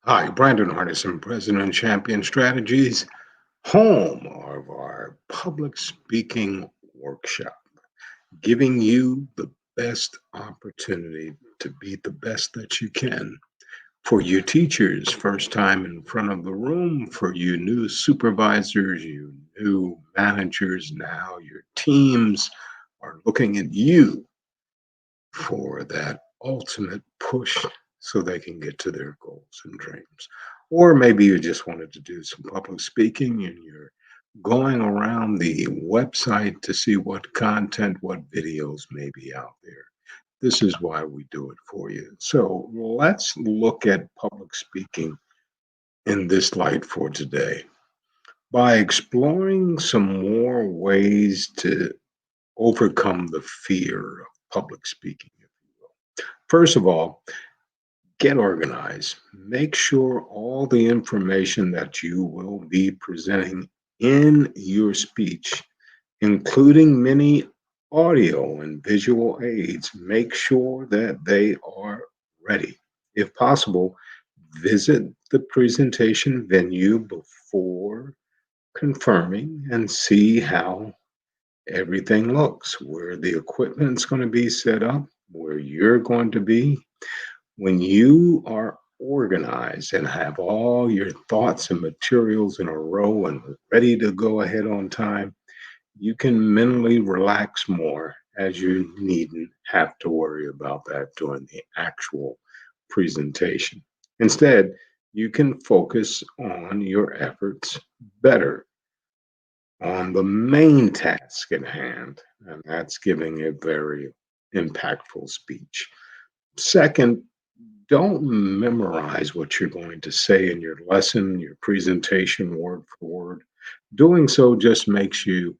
Hi, Brandon Hardison, President of Champion Strategies, home of our public speaking workshop, giving you the best opportunity to be the best that you can. For you teachers, first time in front of the room, for you new supervisors, you new managers, now your teams are looking at you for that ultimate push so they can get to their goals and dreams. Or maybe you just wanted to do some public speaking and you're going around the website to see what content, what videos may be out there. This is why we do it for you. So let's look at public speaking in this light for today by exploring some more ways to overcome the fear of public speaking, if you will. First of all, get organized. Make sure all the information that you will be presenting in your speech, including many audio and visual aids, make sure that they are ready. If possible, visit the presentation venue before confirming and see how everything looks, where the equipment's going to be set up, where you're going to be. When you are organized and have all your thoughts and materials in a row and ready to go ahead on time, you can mentally relax more as you needn't have to worry about that during the actual presentation. Instead, you can focus on your efforts better on the main task at hand, and that's giving a very impactful speech. Second, don't memorize what you're going to say in your lesson, your presentation, word for word. Doing so just makes you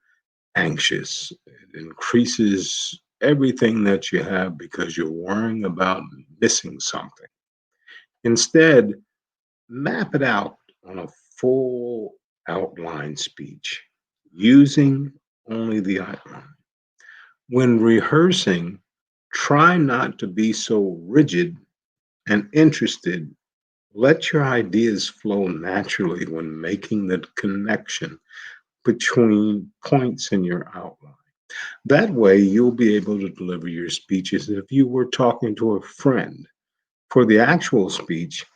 anxious. It increases everything that you have because you're worrying about missing something. Instead, map it out on a full outline speech using only the outline. When rehearsing, try not to be so rigid and interested. Let your ideas flow naturally when making the connection between points in your outline. That way, you'll be able to deliver your speech as if you were talking to a friend. For the actual speech,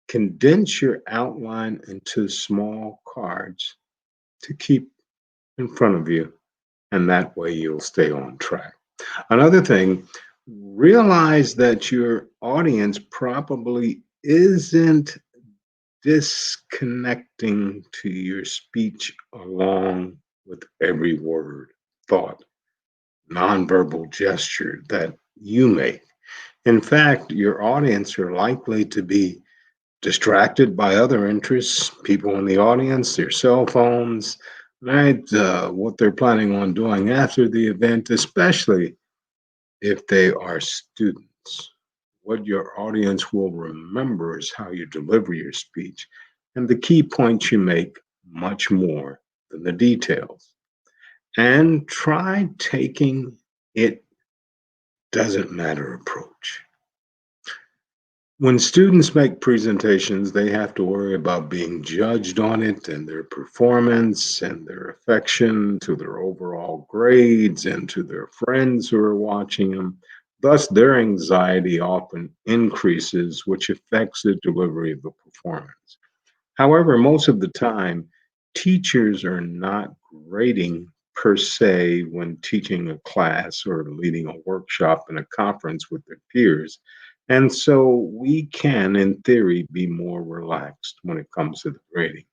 condense your outline into small cards to keep in front of you, and that way you'll stay on track. Another thing, realize that your audience probably isn't disconnecting to your speech along with every word, thought, nonverbal gesture that you make. In fact, your audience are likely to be distracted by other interests, people in the audience, their cell phones, right? What they're planning on doing after the event, especially if they are students. What your audience will remember is how you deliver your speech and the key points you make much more than the details. And try taking it doesn't matter approach. When students make presentations, they have to worry about being judged on it and their performance and their affection to their overall grades and to their friends who are watching them. Thus, their anxiety often increases, which affects the delivery of the performance. However, most of the time, teachers are not grading per se when teaching a class or leading a workshop in a conference with their peers. And so we can, in theory, be more relaxed when it comes to the grading.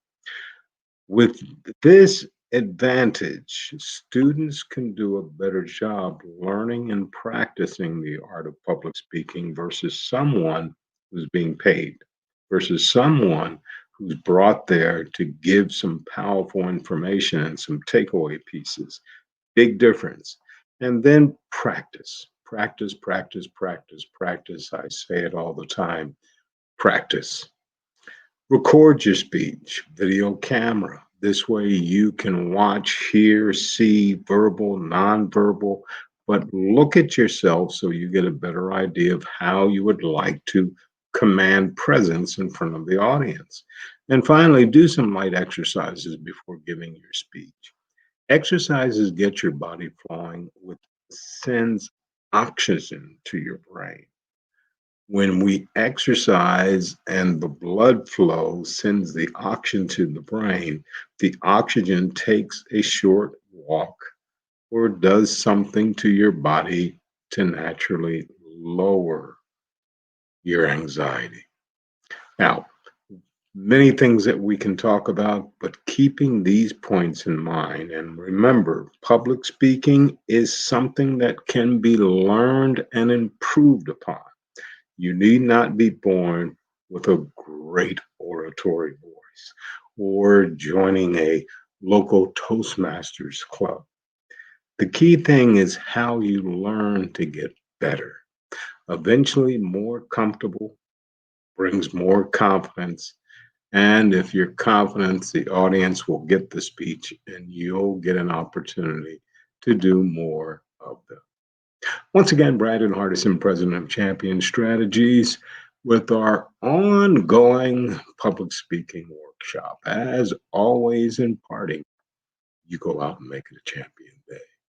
With this advantage, students can do a better job learning and practicing the art of public speaking versus someone who's being paid, versus someone who's brought there to give some powerful information and some takeaway pieces. Big difference. And then practice, practice, practice, practice, practice. I say it all the time, practice. Record your speech, video camera. This way you can watch, hear, see verbal, nonverbal, but look at yourself so you get a better idea of how you would like to command presence in front of the audience. And finally, do some light exercises before giving your speech. Exercises get your body flowing, which sends oxygen to your brain. When we exercise and the blood flow sends the oxygen to the brain, the oxygen takes a short walk or does something to your body to naturally lower your anxiety. Now, many things that we can talk about, but keeping these points in mind. And remember, public speaking is something that can be learned and improved upon. You need not be born with a great oratory voice or joining a local Toastmasters club. The key thing is how you learn to get better. Eventually, more comfortable brings more confidence. And if you're confident, the audience will get the speech and you'll get an opportunity to do more of them. Once again, Brandon Hardison, President of Champion Strategies, with our ongoing public speaking workshop. As always, in parting, you go out and make it a champion day.